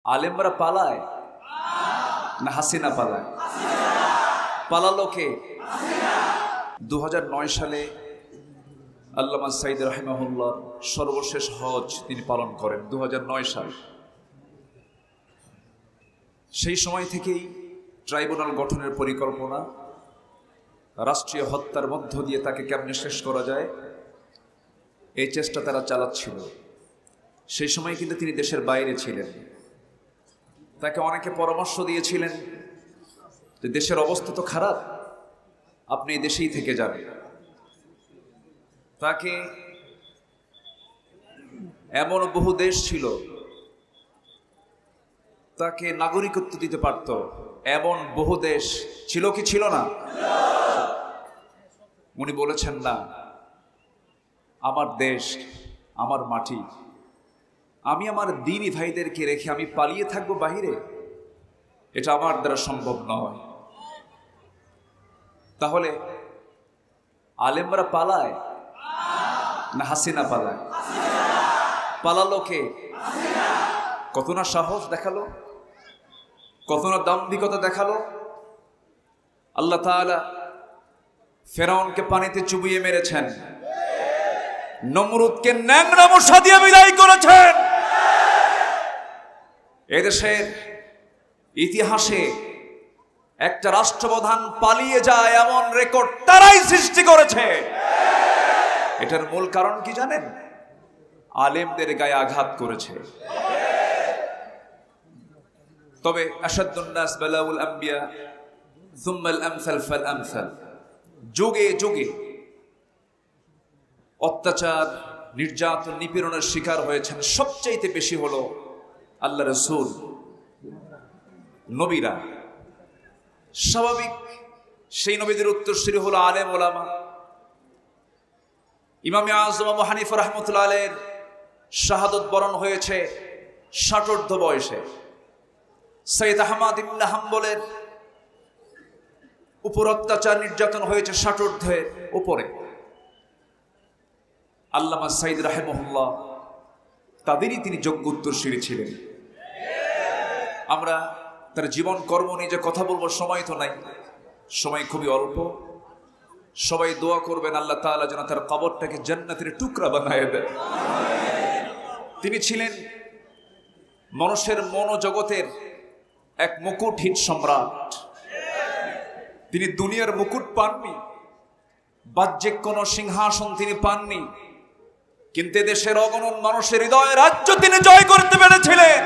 আলেমরা পালায় না হাসিনা পালায়? পালালো কে? 2009 সালে আল্লামা সাঈদ রাহিমাহুল্লাহ সর্বশেষ হজ তিনি পালন করেন 2009 সাল। সেই সময় থেকেই ট্রাইব্যুনাল গঠনের পরিকল্পনা, রাষ্ট্রীয় হত্যার মধ্য দিয়ে তাকে কেমনে শেষ করা যায় এই চেষ্টা তারা চালাচ্ছিল। সেই সময় কিন্তু তিনি দেশের বাইরে ছিলেন। তাকে অনেকে পরামর্শ দিয়েছিলেন যে দেশের অবস্থা তো খারাপ, আপনি এই দেশেই থেকে যাবেন। তাকে এমন বহু দেশ ছিল তাকে নাগরিকত্ব দিতে পারত, এমন বহু দেশ ছিল কি ছিল না? উনি বলেছেন না, আমার দেশ, আমার মাটি, আমি আমার দ্বীনি ভাইদেরকে রেখে আমি পালিয়ে থাকবো বাহিরে, এটা আমার দ্বারা সম্ভব নয়। তাহলে আলেমরা পালায় না হাসিনা পালায়? পালালো কে? কত না সাহস দেখালো, কত না দাম্ভিকতা দেখালো। আল্লাহ তাআলা ফেরাউনকে পানিতে চুবিয়ে মেরেছেন, নমরুদকে ন্যাংরা মশা দিয়ে বিদায় করেছেন। এদেশের ইতিহাসে একটা রাষ্ট্রপ্রধান পালিয়ে যায় এমন রেকর্ড তারাই সৃষ্টি করেছে। এটার মূল কারণ কি জানেন? আলেমদের গায়ে আঘাত করেছে। তবে আশাদ্দুন নাস বালাউল আম্বিয়া সুম্মাল আমসাল ফাল আমসাল, যুগে যুগে অত্যাচার, নির্যাতন, নিপীড়নের শিকার হয়েছেন সবচাইতে বেশি হলো আল্লাহ রাসূল, নবীরা। স্বাভাবিক সেই নবীদের উত্তরসূরি হলো আলেম ওলামা। ইমাম আযম আবু হানিফা রাহমাতুল্লাহ আলাইহির শাহাদত বরণ হয়েছে ৬০ বয়সে। সৈয়দ আহমদ ইবনে হাম্বলের উপর অত্যাচার নির্যাতন হয়েছে ৬০ উপরে। আল্লামা সাঈদ রাহিমাহুল্লাহ তাদেরই তিনি যোগ্য উত্তরসূরি ছিলেন। আমরা তার জীবন কর্ম নিয়ে যে কথা বলবো সময় তো নাই, সময় খুবই অল্প। সবাই দোয়া করবেন আল্লাহ তাআলা যেন তার কবরটাকে জান্নাতের টুকরা বানায় দেয়। তিনি ছিলেন মানুষের মনোজগতের এক মুকুটহীন সম্রাট। তিনি দুনিয়ার মুকুট পাননি, বাহ্যিক কোন সিংহাসন তিনি পাননি, কিন্তু দেশের অগণন মানুষের হৃদয় রাজ্য তিনি জয় করতে পেরেছিলেন।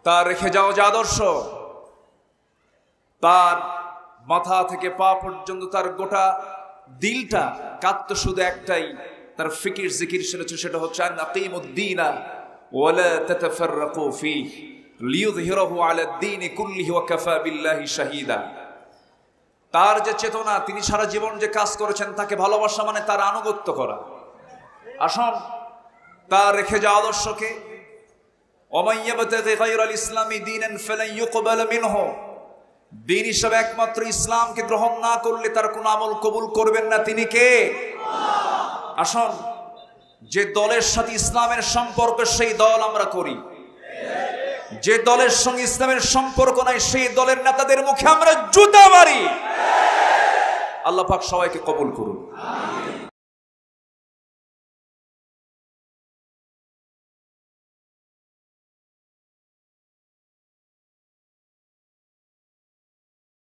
তার রেখে যাওয়া যে আদর্শ, তার মাথা থেকে পা পর্যন্ত তার গোটা দিলটা কাঁদত শুধু একটাই, তার ফিকির জিকির শুনেছে, সেটা হচ্ছে আন আকিমুদ্দীনা ওয়ালা তাতাফাররাকু ফীহি লিইয়ুযহিরাহু আলাদ-দীনি কুল্লিহি ওয়া কাফা বিল্লাহি শাহীদা। তার যে চেতনা, তিনি সারা জীবন যে কাজ করেছেন, তাকে ভালোবাসা মানে তার আনুগত্য করা। আসুন তার রেখে যাওয়া আদর্শকে, ওয়া ইয়াবতাগি গায়রাল ইসলামি দীনান ফালান ইউকবালা মিনহু, দিন হিসাবে একমাত্র ইসলামকে গ্রহণ না করলে তার কোন আমল কবুল করবেন না। তিনি কে? আসুন যে দলের সাথে ইসলামের সম্পর্ক সেই দল আমরা করি, যে দলের সঙ্গে ইসলামের সম্পর্ক নাই সেই দলের নেতাদের মুখে আমরা জুতা মারি। আল্লাহ পাক সবাইকে কবুল করুন।